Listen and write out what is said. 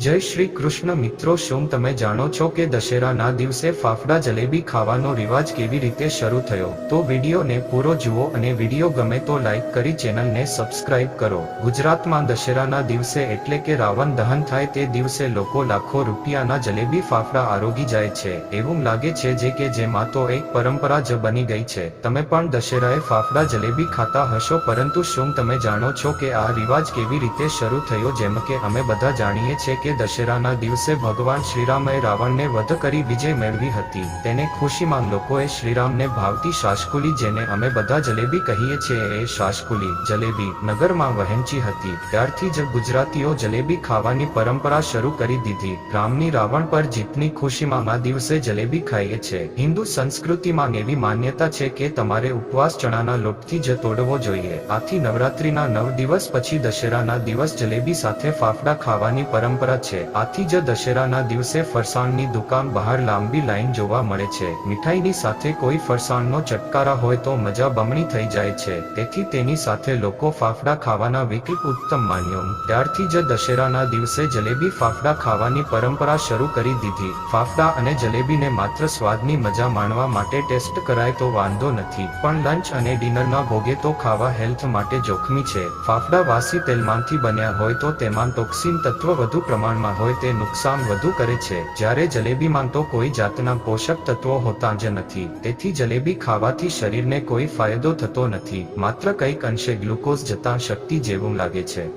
જય શ્રી કૃષ્ણ મિત્રો, શું તમે જાણો છો કે દશેરાના દિવસે ફાફડા જલેબી ખાવાનો રિવાજ કેવી રીતે શરૂ થયો? તો વિડીયોને પૂરો જુઓ અને વિડીયો ગમે તો લાઈક કરી ચેનલને સબસ્ક્રાઇબ કરો. ગુજરાતમાં દશેરાના દિવસે એટલે કે રાવણ દહન થાય તે દિવસે લોકો લાખો રૂપિયાના જલેબી ફાફડા આરોગી જાય છે. એવું લાગે છે જે કે જેમાં તો એક પરંપરા જ બની ગઈ છે. તમે પણ દશેરાએ ફાફડા જલેબી ખાતા હશો, પરંતુ શું તમે જાણો છો કે આ રિવાજ કેવી રીતે શરૂ થયો? જેમ કે અમે બધા જાણીએ છીએ કે દશેરાના દિવસે ભગવાન શ્રીરામે રાવણને વધ કરી વિજય મેળવી હતી. તેને ખુશીમાં લોકોએ શ્રીરામને ભાવતી શાશકુલી, જેને અમે બધા જલેબી કહીએ છીએ, એ શાશકુલી જલેબી નગરમાં વહેંચી હતી. ત્યારથી જ ગુજરાતીઓ જલેબી ખાવાની પરંપરા શરૂ કરી દીધી. રામની રાવણ પર જીતની ખુશીમાં આ દિવસે જલેબી ખાઈએ છે. હિન્દુ સંસ્કૃતિમાં એવી માન્યતા છે કે તમારે ઉપવાસ ચણાના લોટથી જ તોડવો જોઈએ. આથી નવરાત્રીના 9 દિવસ પછી દશેરાના દિવસ જલેબી સાથે ફાફડા ખાવાની પરંપરા છે. આથી જ દશેરાના દિવસે ફરસાણની દુકાન બહાર લાંબી લાઈન જોવા મળે છે. મીઠાઈની સાથે કોઈ ફરસાણનો ચટકારા હોય તો મજા બમણી થઈ જાય છે. તેથી તેની સાથે લોકો ફાફડા ખાવાના વિકલ્પ ઉત્તમ માન્યો. ત્યારથી જ દશેરાના દિવસે જલેબી ફાફડા ખાવાની પરંપરા શરૂ કરી દીધી. ફાફડા અને જલેબીને માત્ર સ્વાદની મજા માણવા માટે ટેસ્ટ કરાય તો વાંધો નથી, પણ લંચ અને ડિનરના ભોગે તો ખાવા હેલ્થ માટે જોખમી છે. ફાફડા વાસી તેલમાંથી બન્યા હોય તો તેમાં ટોક્સિન તત્વ વધુ પ્રમાણમાં હોય તે નુકસાન વધુ કરે છે, જ્યારે જલેબીમાં તો કોઈ જાતના પોષક તત્વો હોતા જ નથી. તેથી જલેબી ખાવાથી શરીરને કોઈ ફાયદો થતો નથી, માત્ર કંઈક અંશે ગ્લુકોઝ જતાં શક્તિ જેવું લાગે છે.